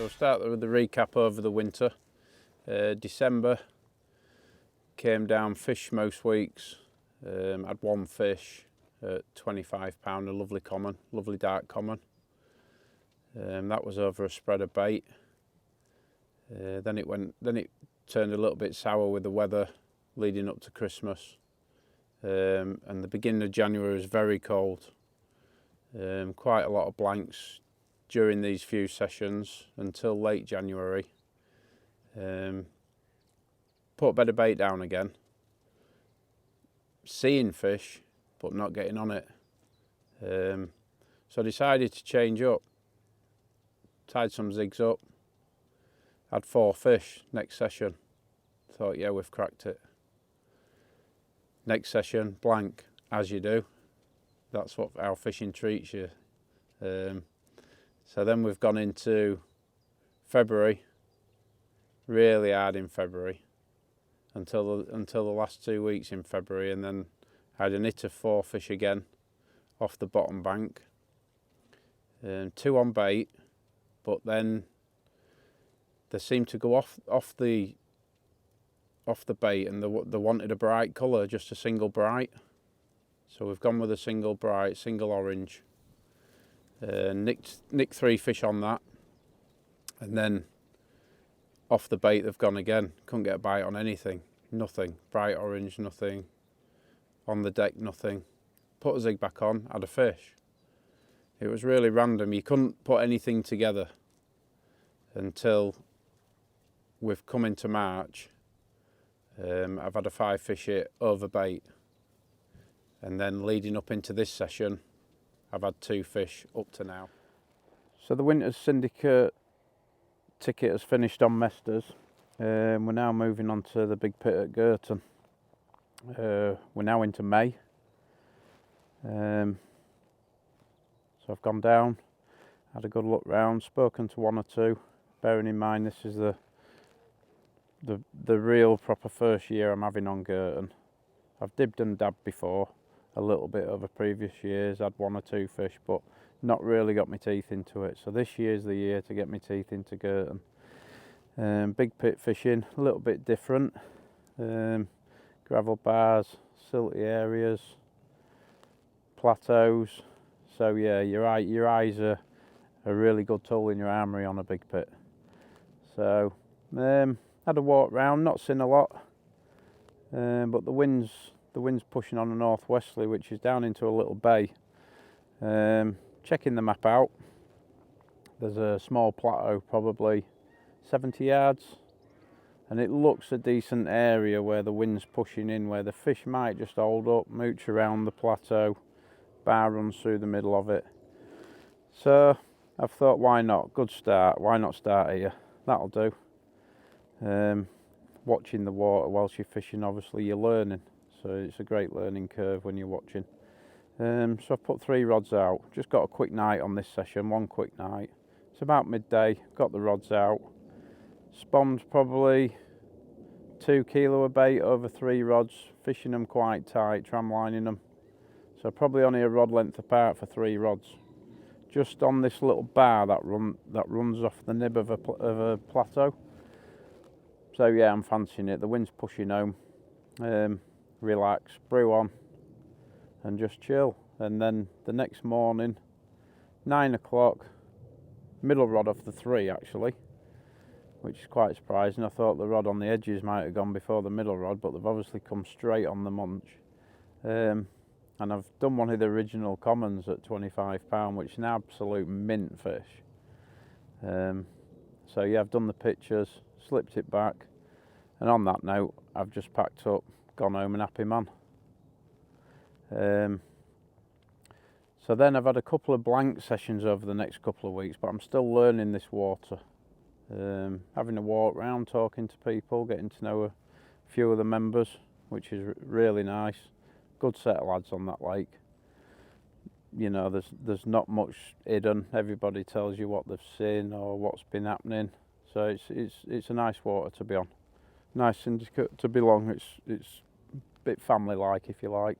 So we'll start with the recap over the winter. December, came down fish most weeks, had one fish at £25, a lovely common, lovely dark common. That was over a spread of bait. Then it turned a little bit sour with the weather leading up to Christmas. And the beginning of January was very cold. Quite a lot of blanks during these few sessions until late January. Put a bit of bait down again. Seeing fish, but not getting on it. So I decided to change up. Tied some zigs up. Had 4 fish next session. Thought, yeah, we've cracked it. Next session, blank, as you do. That's what our fishing treats you. So then we've gone into February, really hard in February, until the last 2 weeks in February, and then I had an hit of 4 fish again off the bottom bank. 2 on bait, but then they seemed to go off the bait, and they wanted a bright colour, just a single bright. So we've gone with a single bright, single orange. Nicked 3 fish on that, and then off the bait they've gone again. Couldn't get a bite on anything, nothing. Bright orange, nothing. On the deck, nothing. Put a zig back on, had a fish. It was really random. You couldn't put anything together until we've come into March. I've had a 5 fish hit over bait, and then leading up into this session I've had 2 fish up to now. So the Winter's Syndicate ticket has finished on Mesters. We're now moving on to the big pit at Girton. We're now into May. So I've gone down, had a good look round, spoken to 1 or 2, bearing in mind this is the real proper first year I'm having on Girton. I've dibbed and dabbed before, a little bit over previous years, had 1 or 2 fish, but not really got my teeth into it. So this year's the year to get my teeth into Girton. Big pit fishing, a little bit different. Gravel bars, silty areas, plateaus. So yeah, your eyes are a really good tool in your armoury on a big pit. So had a walk round, not seen a lot, but the wind's pushing on a northwesterly, which is down into a little bay. Checking the map out, there's a small plateau, probably 70 yards, and it looks a decent area where the wind's pushing in, where the fish might just hold up, mooch around the plateau, bar runs through the middle of it. So I've thought, why not? Good start, why not start here? That'll do. Watching the water whilst you're fishing, obviously you're learning, so it's a great learning curve when you're watching. So I've put 3 rods out, just got a quick night on this session, 1 quick night. It's about midday, got the rods out, spawned probably 2 kilo of bait over 3 rods, fishing them quite tight, tram lining them. So probably only a rod length apart for 3 rods. Just on this little bar that runs off the nib of a plateau. So yeah, I'm fancying it. The wind's pushing home. Relax, brew on, and just chill. And then the next morning, 9 o'clock, middle rod off the 3 actually, which is quite surprising. I thought the rod on the edges might have gone before the middle rod, but they've obviously come straight on the munch. And I've done one of the original commons at £25, which is an absolute mint fish. So yeah, I've done the pictures, slipped it back, and on that note, I've just packed up, gone home and happy man. So then I've had a couple of blank sessions over the next couple of weeks, but I'm still learning this water. Having a walk round, talking to people, getting to know a few of the members, which is really nice. Good set of lads on that lake. You know, there's not much hidden. Everybody tells you what they've seen or what's been happening. So it's a nice water to be on. Nice syndicate to belong. It's a bit family-like, if you like,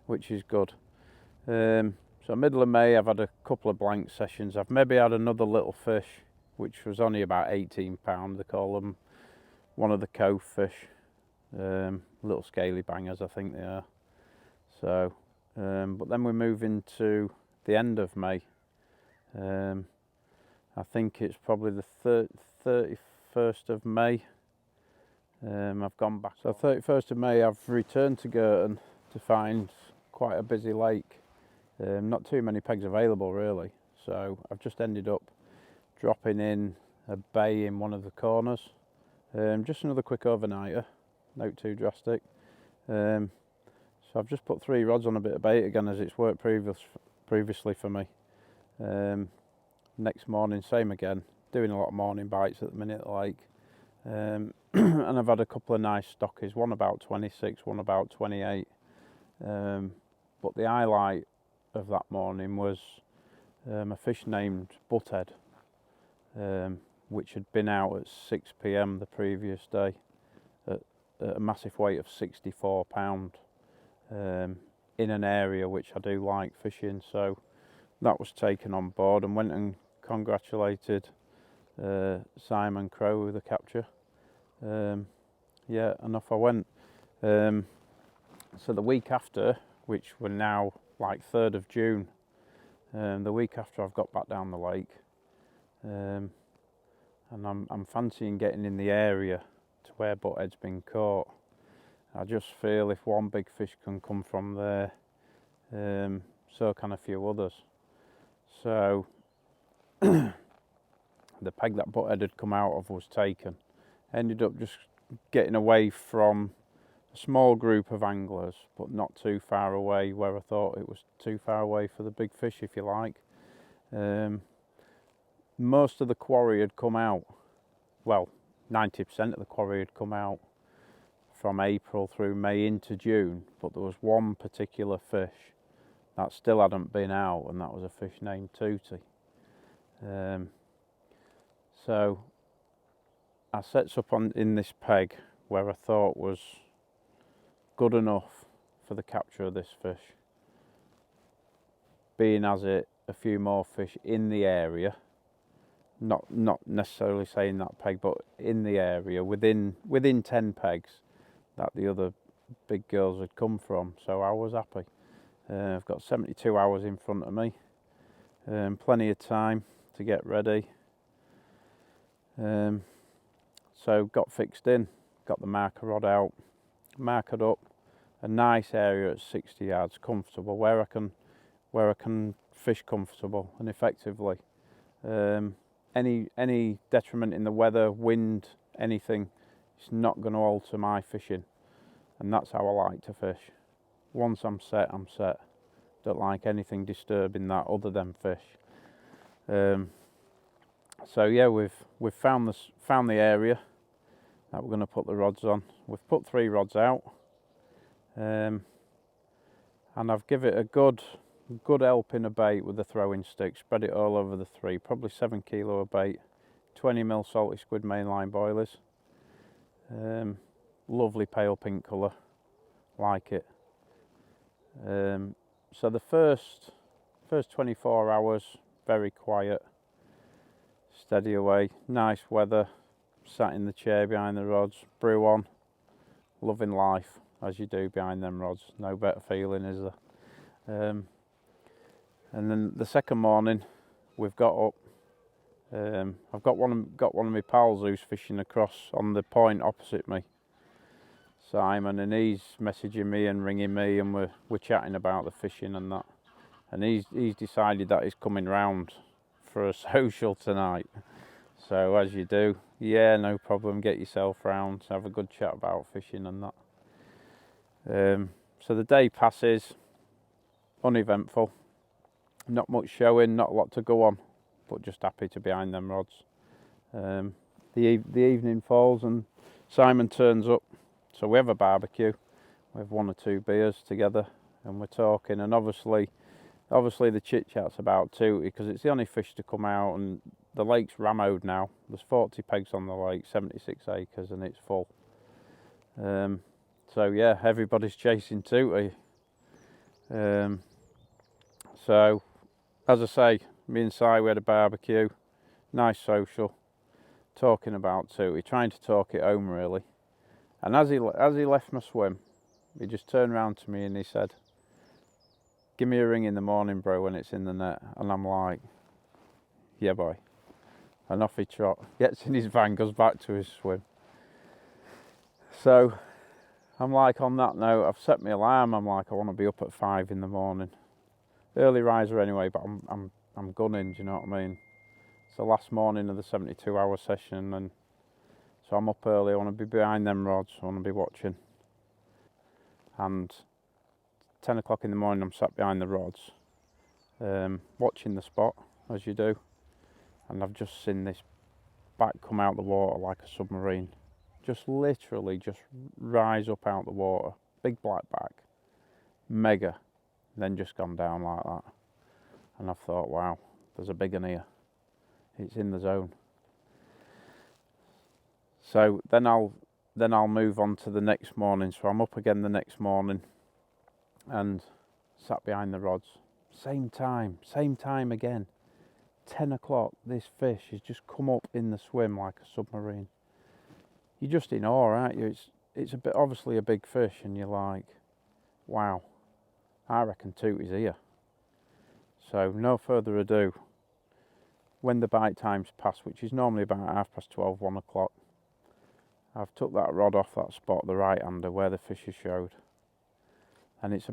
which is good. So middle of May, I've had a couple of blank sessions. I've maybe had another little fish which was only about £18. They call them one of the cove fish, little scaly bangers I think they are. So, but then we move into the end of May. I think it's probably the 31st of May. I've gone back. So 31st of May I've returned to Girton to find quite a busy lake. Not too many pegs available really. So I've just ended up dropping in a bay in one of the corners. Just another quick overnighter, not too drastic. So I've just put 3 rods on a bit of bait again, as it's worked previously for me. Next morning, same again, doing a lot of morning bites at the minute at the lake. And I've had a couple of nice stockies, one about 26, one about 28. But the highlight of that morning was a fish named Butthead, which had been out at 6 p.m. the previous day at a massive weight of 64 £, in an area which I do like fishing. So that was taken on board, and went and congratulated Simon Crowe with the capture. Yeah, and off I went. So the week after, which were now like 3rd of June, the week after I've got back down the lake, and I'm fancying getting in the area to where Butthead's been caught. I just feel if one big fish can come from there, so can a few others. So the peg that Butthead had come out of was taken. Ended up just getting away from a small group of anglers, but not too far away where I thought it was too far away for the big fish, if you like. Most of the quarry had come out, well, 90% of the quarry had come out from April through May into June, but there was one particular fish that still hadn't been out, and that was a fish named Tootie. So I sets up in this peg where I thought was good enough for the capture of this fish, being as it a few more fish in the area, not necessarily saying that peg, but in the area within 10 pegs that the other big girls had come from. So I was happy. I've got 72 hours in front of me, plenty of time to get ready. So got fixed in, got the marker rod out, markered up a nice area at 60 yards, comfortable, where I can fish comfortable and effectively. Any detriment in the weather, wind, anything, it's not going to alter my fishing, and that's how I like to fish. Once I'm set, I'm set. Don't like anything disturbing that other than fish. So yeah, we've found the area that we're going to put the rods on. We've put 3 rods out, and I've given it a good helping of bait with the throwing stick. Spread it all over the 3, probably 7 kilo of bait, 20mm salty squid mainline boilies. Lovely pale pink colour, like it. So the first 24 hours, very quiet, steady away, nice weather, sat in the chair behind the rods, brew on, loving life as you do behind them rods. No better feeling, is there? And then the second morning we've got up. I've got one of my pals who's fishing across on the point opposite me, Simon, and he's messaging me and ringing me, and we're chatting about the fishing and that. And he's decided that he's coming round for a social tonight. So as you do, yeah, no problem, get yourself round, have a good chat about fishing and that. So the day passes, uneventful, not much showing, not a lot to go on, but just happy to be behind them rods. The evening falls and Simon turns up, so we have a barbecue, we have 1 or 2 beers together, and we're talking, and obviously the chit chat's about Tootie, because it's the only fish to come out, and the lake's rammed now. There's 40 pegs on the lake, 76 acres, and it's full. So yeah, everybody's chasing Tootie. So as I say, me and Si, we had a barbecue, nice social, talking about Tootie, trying to talk it home really. And as he left my swim, he just turned around to me and he said, "Give me a ring in the morning, bro, when it's in the net." And I'm like, "Yeah, boy." And off he trot, gets in his van, goes back to his swim. So I'm like, on that note, I've set my alarm. I'm like, I want to be up at 5 in the morning. Early riser anyway, but I'm gunning, do you know what I mean? It's the last morning of the 72-hour session, and so I'm up early. I want to be behind them rods. I want to be watching. And 10 o'clock in the morning, I'm sat behind the rods, watching the spot, as you do. And I've just seen this back come out the water like a submarine. Just literally just rise up out the water. Big black back. Mega. Then just gone down like that. And I've thought, wow, there's a big one here. It's in the zone. So then I'll move on to the next morning. So I'm up again the next morning and sat behind the rods. Same time again. 10 o'clock, this fish has just come up in the swim like a submarine. You're just in awe, aren't you? It's obviously a big fish, and you're like, wow, I reckon Tootie's here. So no further ado, when the bite time's passed, which is normally about 12:30, 1 o'clock, I've took that rod off that spot, the right-hander, where the fish is showed. And it's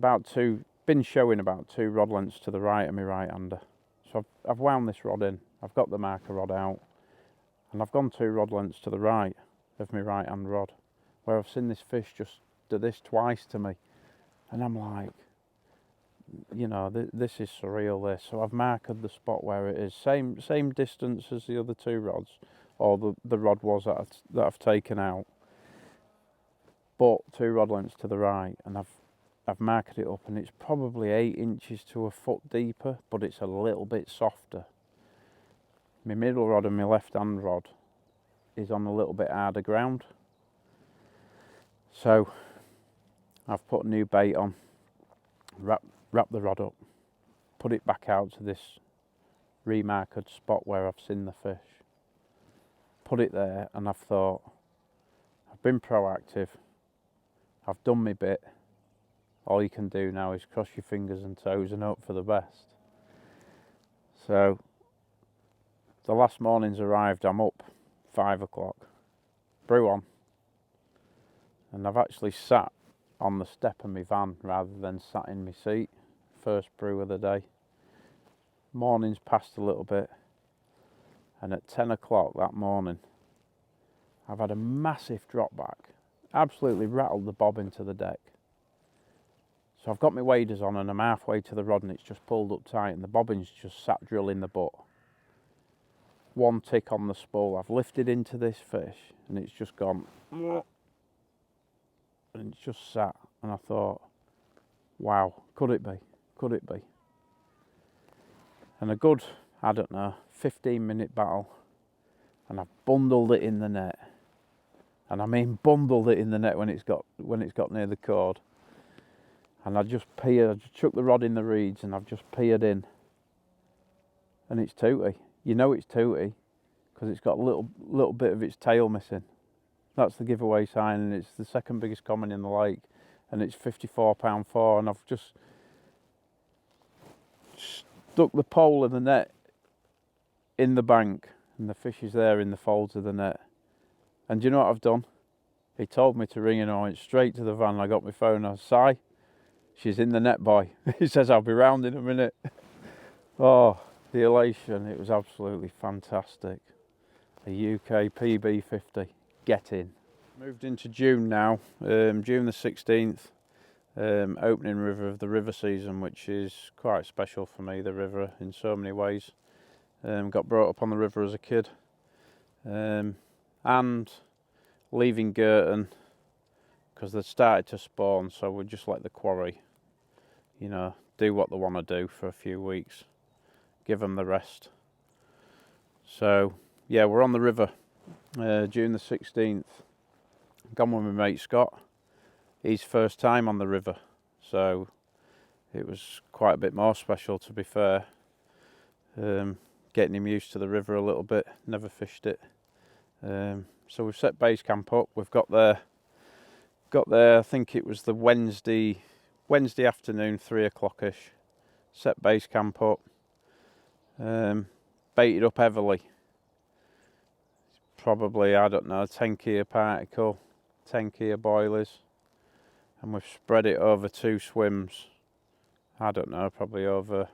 been showing about 2 rod lengths to the right of my right-hander. So I've wound this rod in, I've got the marker rod out, and I've gone 2 rod lengths to the right of my right hand rod, where I've seen this fish just do this twice to me. And I'm like, you know, this is surreal, this. So I've marked the spot where it is, same distance as the other 2 rods, or the rod was that I've taken out, but 2 rod lengths to the right, and I've marked it up, and it's probably 8 inches to a foot deeper, but it's a little bit softer. My middle rod and my left hand rod is on a little bit harder ground. So I've put a new bait on, wrap the rod up, put it back out to this remarked spot where I've seen the fish. Put it there, and I've thought, I've been proactive, I've done my bit. All you can do now is cross your fingers and toes and hope for the best. So the last morning's arrived, I'm up 5 o'clock, brew on, and I've actually sat on the step of my van rather than sat in my seat. First brew of the day. Morning's passed a little bit, and at 10 o'clock that morning I've had a massive drop back, absolutely rattled the bob into the deck. So I've got my waders on and I'm halfway to the rod, and it's just pulled up tight, and the bobbin's just sat drilling the butt. One tick on the spool, I've lifted into this fish, and it's just gone, and it's just sat, and I thought, wow, could it be? Could it be? And a good, I don't know, 15-minute battle, and I've bundled it in the net. And I mean bundled it in the net when it's got near the cord. And I just chucked the rod in the reeds, and I've just peered in. And it's Tootie. You know it's Tootie because it's got a little bit of its tail missing. That's the giveaway sign, and it's the second biggest common in the lake, and it's 54.4 and I've just stuck the pole of the net in the bank, and the fish is there in the folds of the net. And do you know what I've done? He told me to ring, and I went straight to the van. I got my phone. I was, Si, she's in the net, boy. He says, I'll be round in a minute. Oh, the elation. It was absolutely fantastic. A UK PB50. Get in. Moved into June now. June the 16th. Opening river of the river season, which is quite special for me, the river, in so many ways. Got brought up on the river as a kid. And leaving Girton because they started to spawn, so we just let the quarry, you know, do what they want to do for a few weeks, give them the rest. So yeah, we're on the river, June the 16th. Gone with my mate Scott. His first time on the river, so it was quite a bit more special, to be fair. getting him used to the river a little bit. Never fished it. So we've set base camp up. We've got there. I think it was the Wednesday afternoon, 3 o'clock-ish. Set base camp up. Baited up heavily. Probably, I don't know, 10 key particle, 10 key boilies, and we've spread it over 2 swims. I don't know, probably over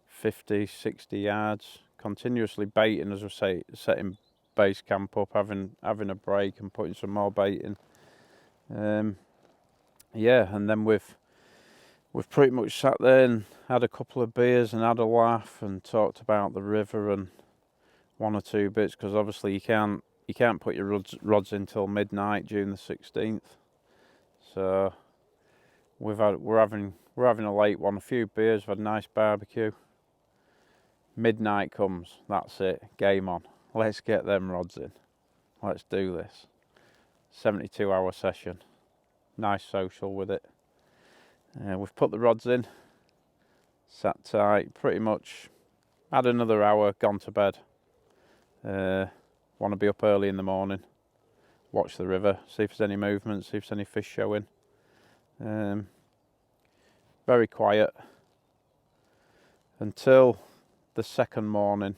50, 60 yards, continuously baiting as we say, setting base camp up, having a break and putting some more bait in. Yeah, and then we've pretty much sat there and had a couple of beers and had a laugh and talked about the river and 1 or 2 bits, because obviously you can't put your rods in till midnight, June the 16th. So we're having a late one, a few beers, we've had a nice barbecue. Midnight comes, that's it, game on. Let's get them rods in. Let's do this. 72-hour session. Nice social with it. We've put the rods in, sat tight, pretty much had another hour, gone to bed. Want to be up early in the morning, watch the river, see if there's any movement, see if there's any fish showing. Very quiet until the second morning,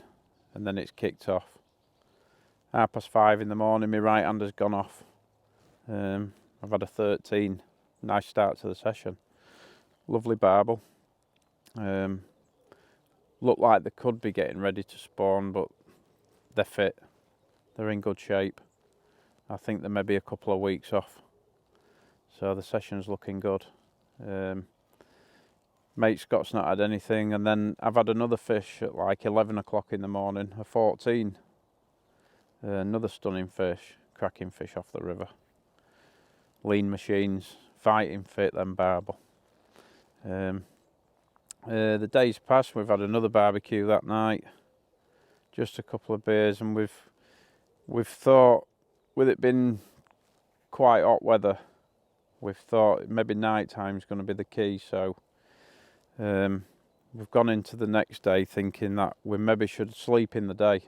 and then it's kicked off. 5:30 in the morning, my right hand has gone off. I've had a 13, nice start to the session. Lovely barbel. Look like they could be getting ready to spawn, but they're fit. They're in good shape. I think they're maybe a couple of weeks off. So the session's looking good. Mate Scott's not had anything, and then I've had another fish at like 11 o'clock in the morning, a 14. Another stunning fish, cracking fish off the river. Lean machines, fighting fit, then barbel. The days passed, we've had another barbecue that night, just a couple of beers, and we've thought, with it being quite hot weather, we've thought maybe night time's going to be the key. So we've gone into the next day thinking that we maybe should sleep in the day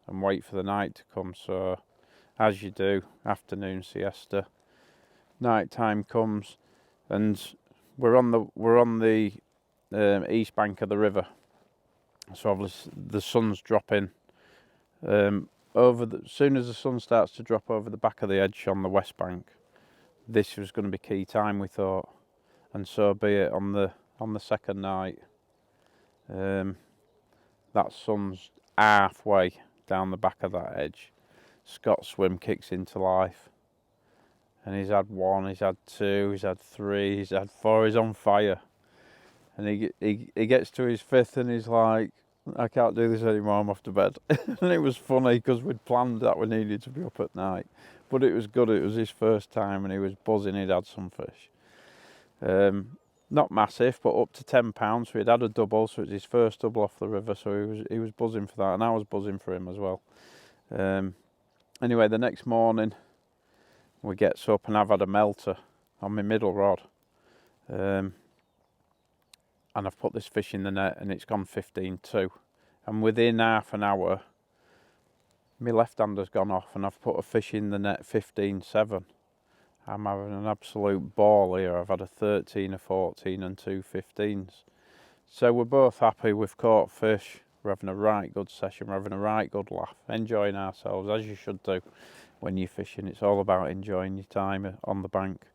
and wait for the night to come. So as you do, afternoon siesta, night time comes, and we're on the east bank of the river. So obviously the sun's dropping. As soon as the sun starts to drop over the back of the edge on the west bank, this was going to be key time, we thought, and so be it. On the second night, that sun's halfway down the back of that edge. Scott's swim kicks into life, and he's had 1, he's had 2, he's had 3, he's had 4. He's on fire, and he gets to his 5th, and he's like, I can't do this anymore, I'm off to bed. And it was funny because we'd planned that we needed to be up at night, but it was good. It was his first time and he was buzzing. He'd had some fish, not massive, but up to 10 pounds. So he'd had a double, so it was his first double off the river, so he was buzzing for that, and I was buzzing for him as well. Anyway, the next morning we gets up, and I've had a melter on my middle rod, and I've put this fish in the net, and it's gone 15-2. And within half an hour, my left hand has gone off, and I've put a fish in the net 15-7. I'm having an absolute ball here. I've had a 13, a 14, and 2 15s. So we're both happy. We've caught fish. We're having a right good session. We're having a right good laugh, enjoying ourselves, as you should do when you're fishing. It's all about enjoying your time on the bank.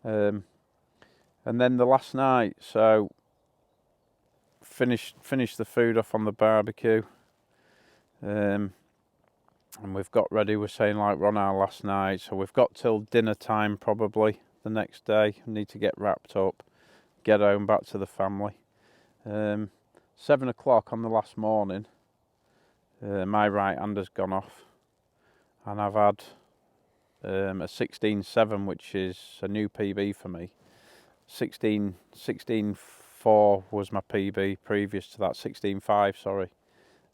And then the last night, so finished the food off on the barbecue, and we've got ready. We're saying like we're on our last night, so we've got till dinner time probably the next day. We need to get wrapped up, get home back to the family. 7 o'clock on the last morning, my right hand has gone off, and I've had a 16-7, which is a new PB for me. 16-4 was my PB previous to that, 16-5, sorry.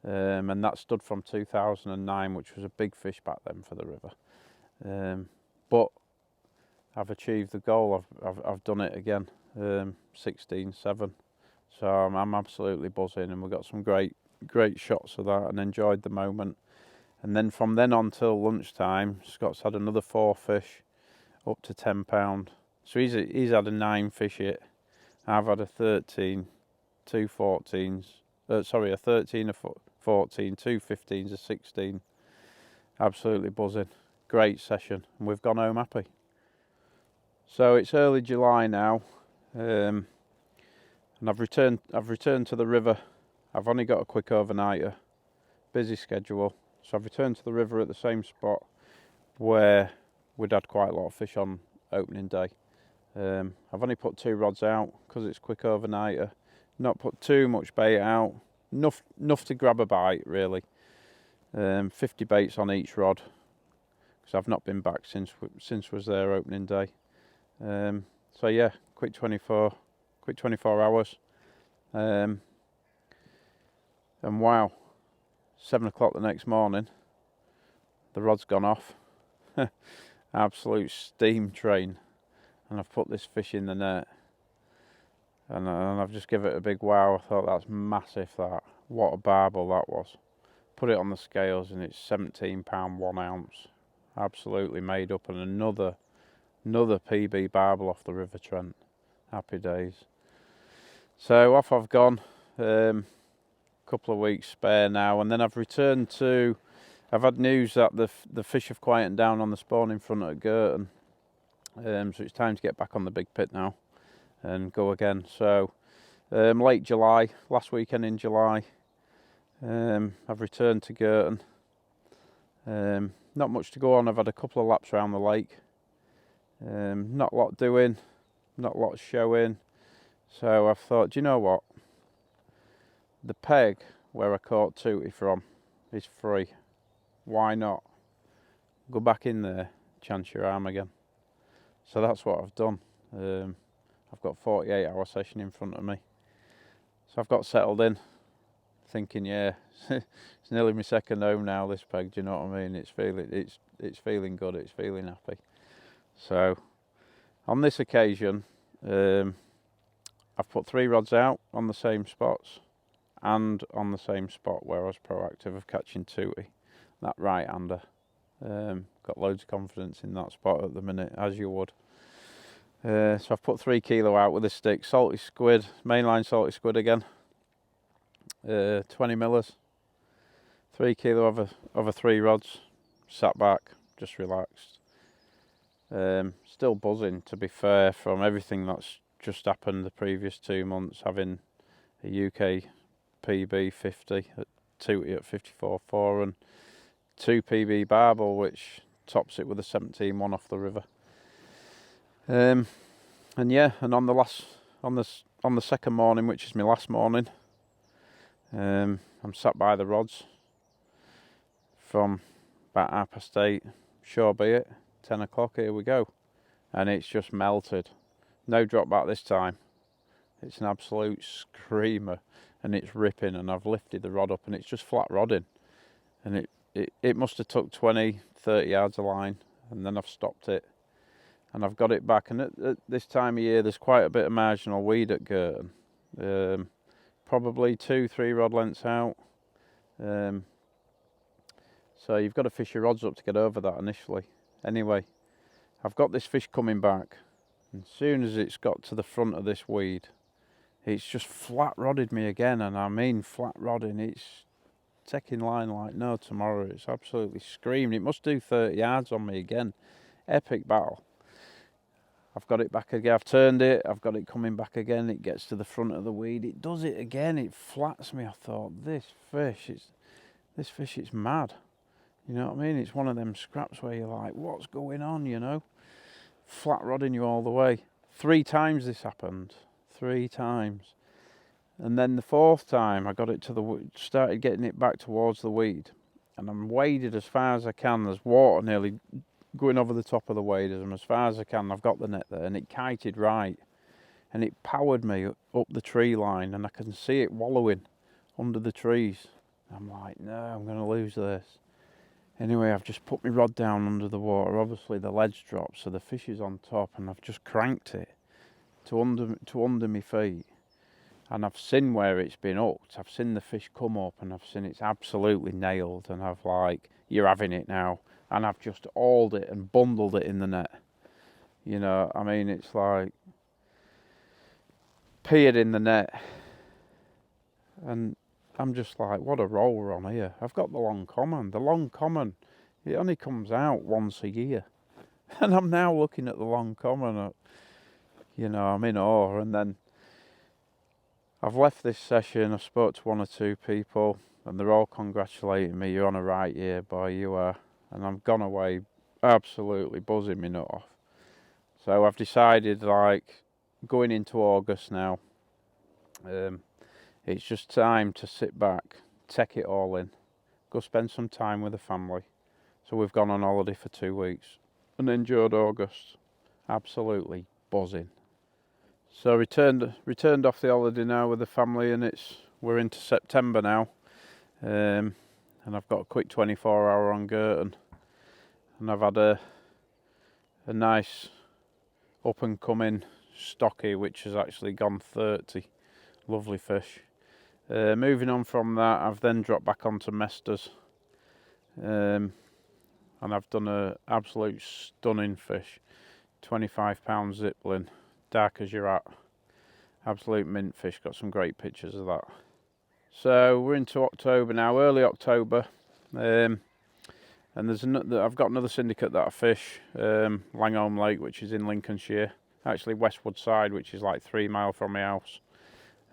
And that stood from 2009, which was a big fish back then for the river. But I've achieved the goal. I've done it again. 16-7. So I'm absolutely buzzing, and we've got some great great shots of that and enjoyed the moment. And then from then on till lunchtime, Scott's had another 4 fish, up to £10. So he's had a 9 fish hit. I've had a 13, 2 14s. Sorry, a 13, a 14, 2 15s, a 16. Absolutely buzzing. Great session, and we've gone home happy. So it's early July now, and I've returned to the river. I've only got a quick overnighter, busy schedule, so I've returned to the river at the same spot where we'd had quite a lot of fish on opening day. I've only put 2 rods out because it's quick overnighter. Not put too much bait out, enough to grab a bite really. 50 baits on each rod because I've not been back since was there opening day. So yeah, quick 24 hours. And wow, 7 o'clock the next morning, the rod's gone off. Absolute steam train. And I've put this fish in the net. And I've just given it a big wow. I thought, that's massive, that. What a barbel that was. Put it on the scales and it's £17 1 ounce. Absolutely made up, and another PB barbel off the River Trent. Happy days. So off I've gone. Couple of weeks spare now, and then I've returned to. I've had news that the fish have quietened down on the spawn in front at Girton. So it's time to get back on the big pit now and go again. So late July, last weekend in July, I've returned to Girton. Not much to go on. I've had a couple of laps around the lake. Not a lot doing, not a lot showing. So I've thought, do you know what? The peg where I caught Tootie from is free. Why not? Go back in there, chance your arm again. So that's what I've done. I've got a 48-hour session in front of me. So I've got settled in, thinking, yeah, it's nearly my second home now, this peg, do you know what I mean? It's feeling good, it's feeling happy. So on this occasion, I've put 3 rods out on the same spots and on the same spot where I was proactive of catching Tootie, that right-hander. Got loads of confidence in that spot at the minute, as you would. So I've put 3 kilo out with a stick, salty squid, mainline salty squid again. 20 millers, 3 kilo over 3 rods, sat back, just relaxed. Still buzzing, to be fair, from everything that's just happened the previous 2 months, having a UK PB 50 at Tootie at 54.4 and 2 PB barbel, which tops it with a 17.1 off the river. And yeah, and on the second morning, which is my last morning, I'm sat by the rods from about 8:30, sure be it, 10 o'clock, here we go. And it's just melted. No drop back this time. It's an absolute screamer and it's ripping, and I've lifted the rod up and it's just flat rodding. And it must have took 20, 30 yards of line, and then I've stopped it. And I've got it back, and at this time of year there's quite a bit of marginal weed at Girton. Probably 2-3 rod lengths out. So you've got to fish your rods up to get over that initially. Anyway, I've got this fish coming back, and as soon as it's got to the front of this weed, it's just flat rodded me again, and I mean flat rodding. It's taking line like no tomorrow. It's absolutely screaming. It must do 30 yards on me again. Epic battle. I've got it back again. I've turned it. I've got it coming back again. It gets to the front of the weed. It does it again. It flats me. I thought, this fish, it's mad. You know what I mean? It's one of them scraps where you're like, what's going on, you know? Flat rodding you all the way. 3 times this happened. 3 times. And then the 4th time, I got it started getting it back towards the weed. And I'm waded as far as I can. There's water nearly going over the top of the waders. And as far as I can, I've got the net there. And it kited right. And it powered me up the tree line. And I can see it wallowing under the trees. I'm like, no, I'm going to lose this. Anyway, I've just put my rod down under the water. Obviously, the ledge dropped, so the fish is on top. And I've just cranked it to under my feet. and I've seen where it's been hooked. I've seen the fish come up, and I've seen it's absolutely nailed, and I've like, you're having it now, and I've just hauled it and bundled it in the net. You know, I mean, it's like peered in the net, and I'm just like, what a roll we're on here. I've got the long common. The long common, it only comes out once a year, and I'm now looking at the long common. You know, I'm in awe. And then I've left this session. I've spoke to one or two people, and they're all congratulating me. You're on a right year, boy. You are. And I've gone away absolutely buzzing me nut off. So I've decided, like, going into August now, it's just time to sit back, take it all in, go spend some time with the family. So we've gone on holiday for 2 weeks and enjoyed August. Absolutely buzzing. So returned off the holiday now with the family, and we're into September now, and I've got a quick 24-hour on Girton, and I've had a nice up and coming stocky which has actually gone 30. Lovely fish. Moving on from that, I've then dropped back onto Mesters, and I've done a absolute stunning fish, 25 pound zipline, dark as you're at, absolute mint fish. Got some great pictures of that. So we're into October now, early October, and I've got another syndicate that I fish, Langholm Lake, which is in Lincolnshire, actually Westwood side, which is like 3 miles from my house.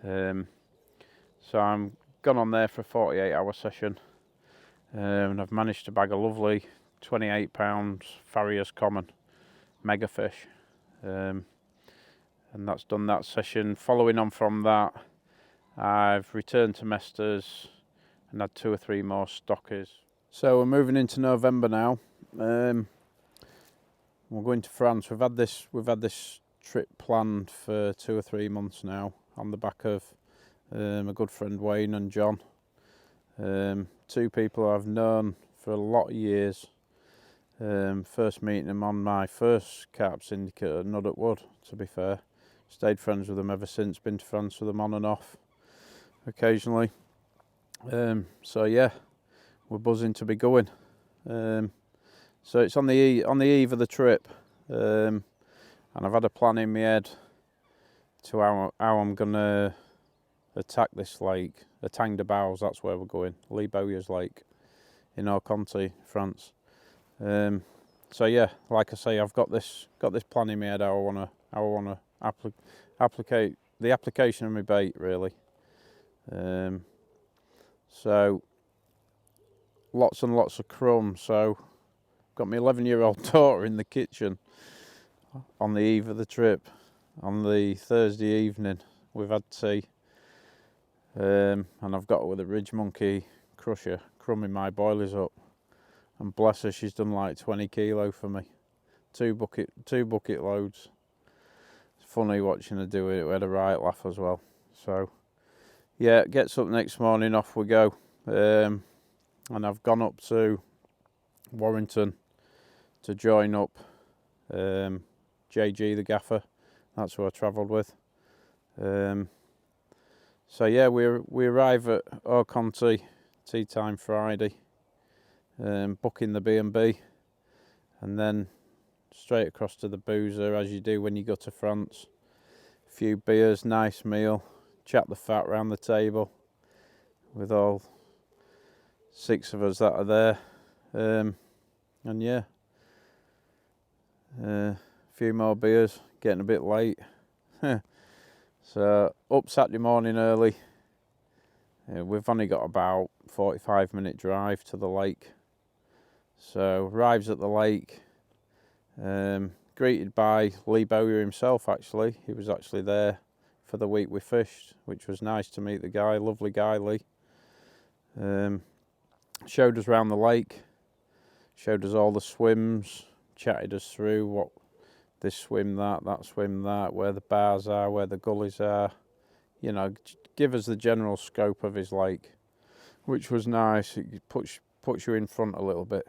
So I'm gone on there for a 48-hour session, and I've managed to bag a lovely 28 pounds Farrier's Common mega fish, and that's done that session. Following on from that, I've returned to Mesters and had 2 or 3 more stockies. So we're moving into November now. We're going to France. We've had this trip planned for 2 or 3 months now, on the back of a good friend Wayne and John, 2 people I've known for a lot of years. First meeting them on my first carp syndicate at Nuddock Wood, to be fair. Stayed friends with them ever since, been to France with them on and off occasionally. So yeah, we're buzzing to be going. So it's on the eve of the trip, and I've had a plan in my head to how I'm gonna attack this lake, Etaing de Bowers. That's where we're going, Lee Bowyer's Lake in Orconti, France. So yeah, like I say, I've got this plan in my head how I wanna applicate the application of my bait, really. So lots and lots of crumbs. So got my 11-year-old daughter in the kitchen on the eve of the trip. On the Thursday evening, we've had tea, and I've got her with a Ridge Monkey crusher crumbing my boilies up, and bless her, she's done like 20 kilo for me, two bucket loads. It's funny watching her do it. We had a right laugh as well. So yeah, gets up next morning, off we go, and I've gone up to Warrington to join up JG the gaffer. That's who I travelled with. So yeah, we arrive at Orconti tea time Friday, booking the B&B, and then straight across to the boozer, as you do when you go to France. A few beers, nice meal, chat the fat round the table with all 6 of us that are there, and yeah, a few more beers, getting a bit late. So up Saturday morning early. We've only got about 45-minute drive to the lake. So arrives at the lake, greeted by Lee Bowyer himself. Actually, he was actually there for the week we fished, which was nice to meet the guy. Lovely guy, Lee. Showed us around the lake, showed us all the swims, chatted us through what this swim, that swim, that, where the bars are, where the gullies are, you know, give us the general scope of his lake, which was nice. It puts you in front a little bit.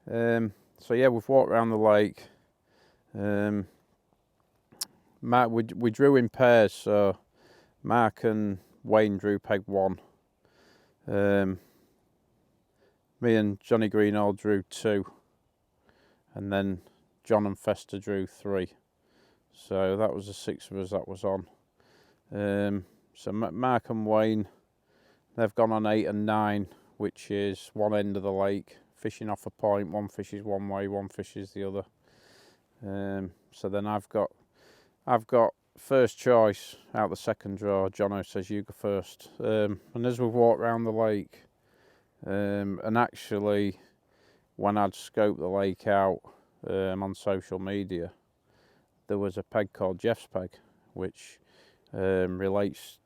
So yeah, we've walked around the lake. We drew in pairs, so Mark and Wayne drew peg 1. Me and Johnny Green all drew 2, and then John and Fester drew 3. So that was the 6 of us that was on. So Mark and Wayne, they've gone on 8 and 9, which is one end of the lake, fishing off a point. One fishes one way, one fishes the other. So then I've got first choice out the second draw. Jono says you go first. And as we walked around the lake, and actually when I'd scoped the lake out on social media, there was a peg called Jeff's Peg, which relates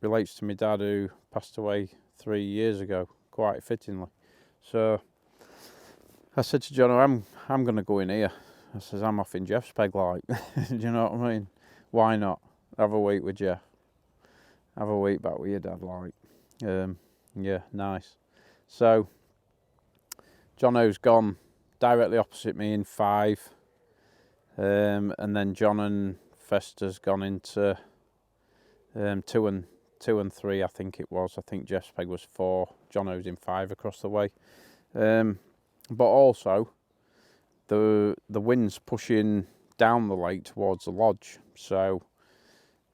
to my dad, who passed away 3 years ago, quite fittingly. So I said to Jono, I'm going to go in here. I says, I'm off in Jeff's Peg, like. Do you know what I mean? Why not? Have a week with Jeff. Have a week back with your dad, like. Yeah, nice. So Jono's gone directly opposite me in 5. And then John and Fester's gone into 2 and 3, I think it was. I think Jeff's Peg was 4. Jono's in 5 across the way. But also, the wind's pushing down the lake towards the lodge. So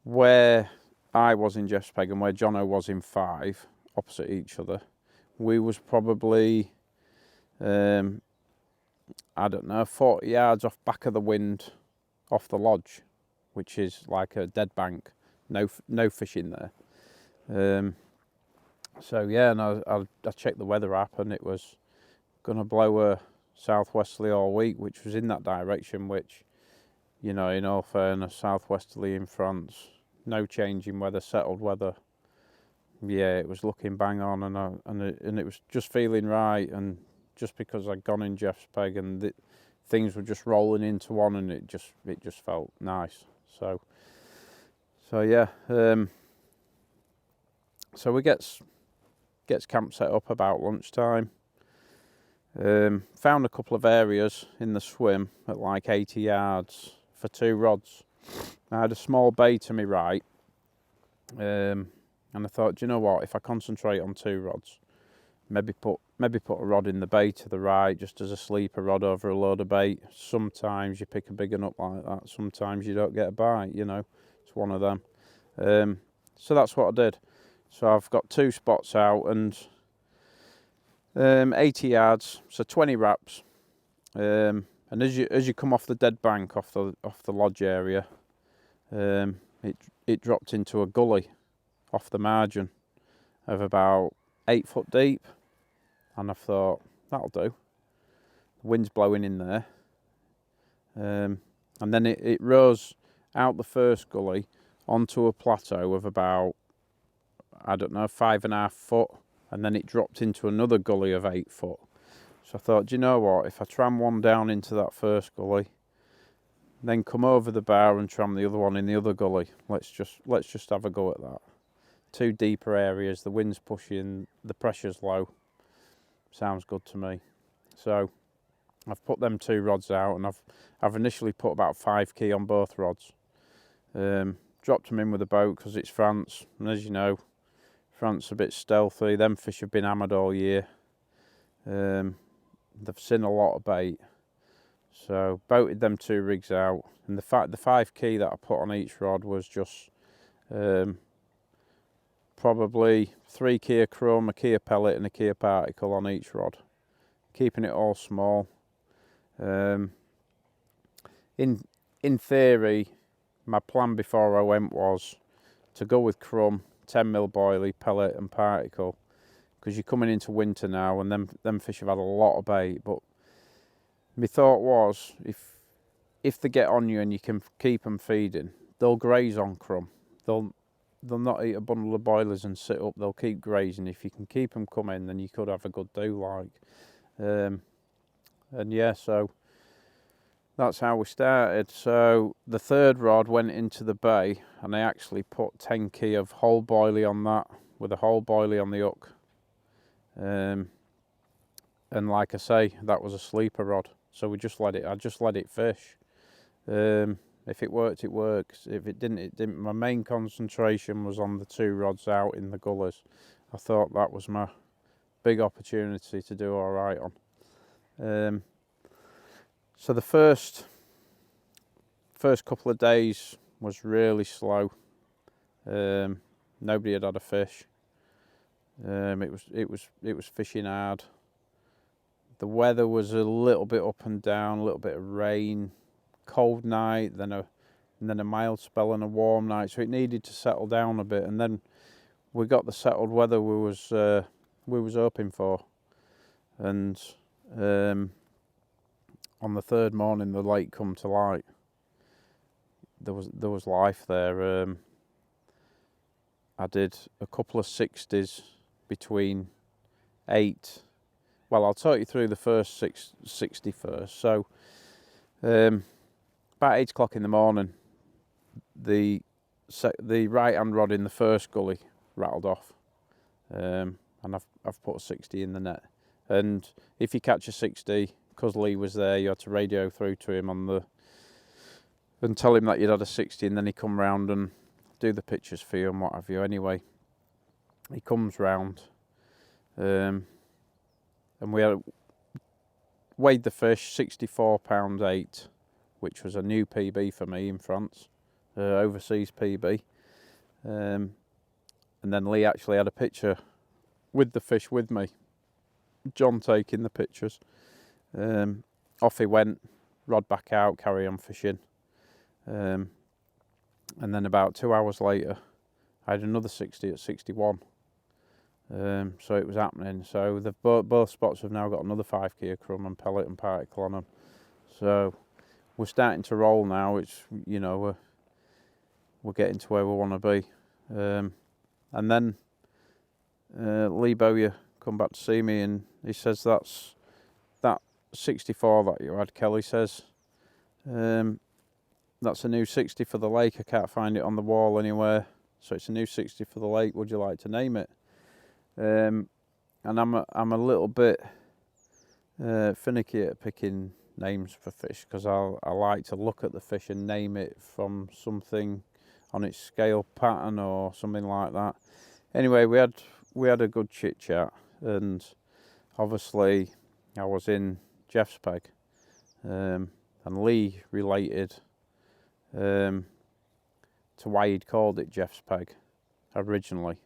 where I was in Jeff's Peg and where Jono was in 5, opposite each other, we was probably, I don't know, 40 yards off back of the wind off the lodge, which is like a dead bank. No fishing there. So yeah, and I checked the weather app, and it was going to blow a southwesterly all week, which was in that direction, which, you know, in all fairness, southwesterly in France, no change in weather, settled weather. Yeah, it was looking bang on, and it was just feeling right, and just because I'd gone in Jeff's Peg and things were just rolling into one, and it just felt nice. So yeah, so we gets camp set up about lunchtime. Found a couple of areas in the swim at like 80 yards for 2 rods. I had a small bay to my right, and I thought, do you know what, if I concentrate on 2 rods, maybe put a rod in the bay to the right, just as a sleeper rod over a load of bait. Sometimes you pick a big one up like that, sometimes you don't get a bite, you know, it's one of them. So that's what I did. So I've got 2 spots out, and 80 yards, so 20 wraps. And as you come off the dead bank off the lodge area, it dropped into a gully off the margin of about 8 foot deep, and I thought that'll do. The wind's blowing in there, and then it rose out the first gully onto a plateau of about, I don't know, 5.5 foot, and then it dropped into another gully of 8 foot. So I thought, do you know what, if I tram one down into that first gully, then come over the bar and tram the other one in the other gully, let's just have a go at that. 2 deeper areas, the wind's pushing, the pressure's low. Sounds good to me. So I've put them 2 rods out, and I've initially put about 5 key on both rods. Dropped them in with a boat because it's France, and as you know, France a bit stealthy. Them fish have been hammered all year. They've seen a lot of bait. So boated them 2 rigs out, and the 5 key that I put on each rod was just probably 3 key of crumb, a key of pellet, and a key of particle on each rod, keeping it all small. In theory, my plan before I went was to go with crumb, 10mm boilie, pellet and particle, because you're coming into winter now, and them fish have had a lot of bait. But my thought was, if they get on you and you can keep them feeding, they'll graze on crumb. They'll not eat a bundle of boilers and sit up. They'll keep grazing. If you can keep them coming, then you could have a good do, like. And yeah, so that's how we started. So the 3rd rod went into the bay, and I actually put 10 key of whole boilie on that, with a whole boilie on the hook. And like I say, that was a sleeper rod, so I just let it fish. If it worked, it works. If it didn't, it didn't. My main concentration was on the 2 rods out in the gullies. I thought that was my big opportunity to do all right on. So the first couple of days was really slow. Nobody had a fish. It was fishing hard. The weather was a little bit up and down, a little bit of rain, cold night, then a mild spell and a warm night. So it needed to settle down a bit, and then we got the settled weather we was hoping for. And on the 3rd morning, the lake come to light. There was life there. I did a couple of 60s between 8. Well, I'll talk you through the first 60 first. So, about 8 o'clock in the morning, the right-hand rod in the first gully rattled off, and I've put a 60 in the net. And if you catch a 60, because Lee was there, you had to radio through to him and tell him that you'd had a 60, and then he come round and do the pictures for you and what have you. Anyway, he comes round, and we had weighed the fish, 64.8 £, which was a new PB for me in France, overseas PB. And then Lee actually had a picture with the fish with me, John taking the pictures. Off he went, rod back out, carry on fishing. And then about 2 hours later, I had another 60 at 61. So it was happening. So both spots have now got another 5 key of crumb and pellet and particle on them. So we're starting to roll now. It's, you know, we're getting to where we want to be. And then Lee Bowyer come back to see me, and he says that 64 that you had, Kelly says, that's a new 60 for the lake. I can't find it on the wall anywhere, so it's a new 60 for the lake. Would you like to name it? And I'm a little bit finicky at picking names for fish, because I like to look at the fish and name it from something on its scale pattern or something like that. Anyway, we had a good chit chat, and obviously I was in Jeff's peg, and Lee related to why he'd called it Jeff's peg originally.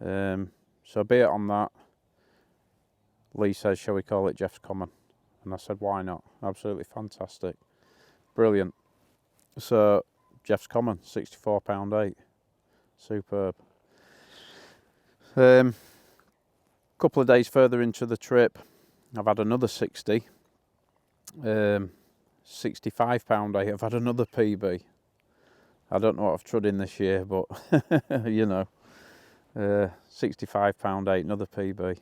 So be it on that. Lee says, shall we call it Jeff's Common? And I said, why not? Absolutely fantastic. Brilliant. So Jeff's Common, 64.8 £. Superb. Couple of days further into the trip, I've had another 60. 65.8 £. I've had another PB. I don't know what I've trod in this year, but you know, 65.8 £, another PB.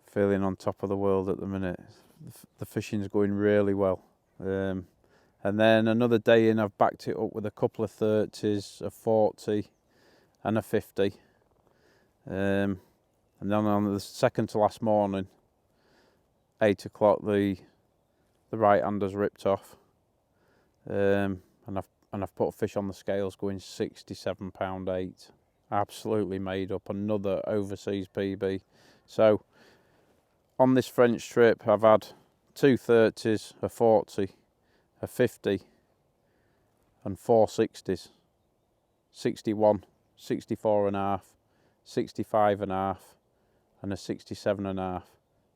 Feeling on top of the world at the minute. The fishing's going really well. And then another day in, I've backed it up with a couple of 30s, a 40 and a 50. And then on the second to last morning, 8 o'clock, the right-hander's ripped off. And I've put a fish on the scales going 67.8 £. Absolutely made up, another overseas PB. So on this French trip, I've had 2 30s, a 40, a 50 and 4 60s. 61, 64.5, 65.5 and a 67.5.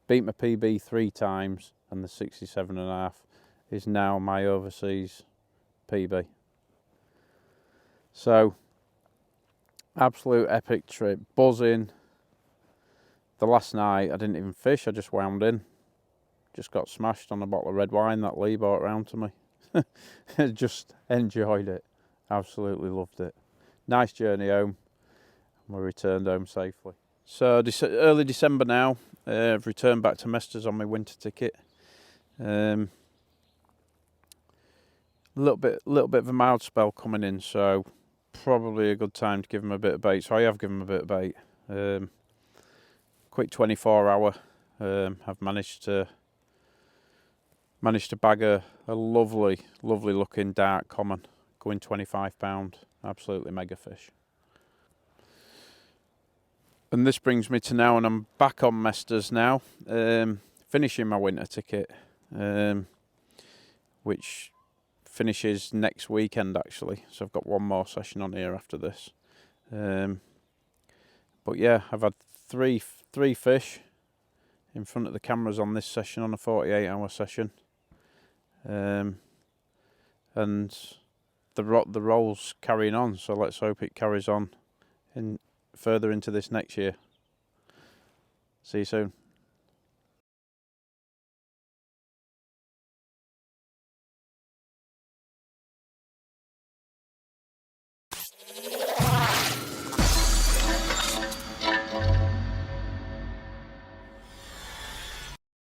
Beat my PB 3 times, and the 67.5 is now my overseas PB. So absolute epic trip, buzzing. The last night I didn't even fish, I just wound in. Just got smashed on a bottle of red wine that Lee brought round to me. Just enjoyed it, absolutely loved it. Nice journey home, and we returned home safely. So early December now, I've returned back to Mesters on my winter ticket. Little bit of a mild spell coming in, so probably a good time to give them a bit of bait. So I have given them a bit of bait. Quick 24 hour. I've managed to Managed to bag a lovely looking dark common, going £25. Absolutely mega fish. And this brings me to now, and I'm back on Mesters now, finishing my winter ticket, which finishes next weekend actually. So I've got one more session on here after this. But yeah, I've had three fish in front of the cameras on this session, on a 48-hour session, and the roll's carrying on. So let's hope it carries on in further into this next year. See you soon.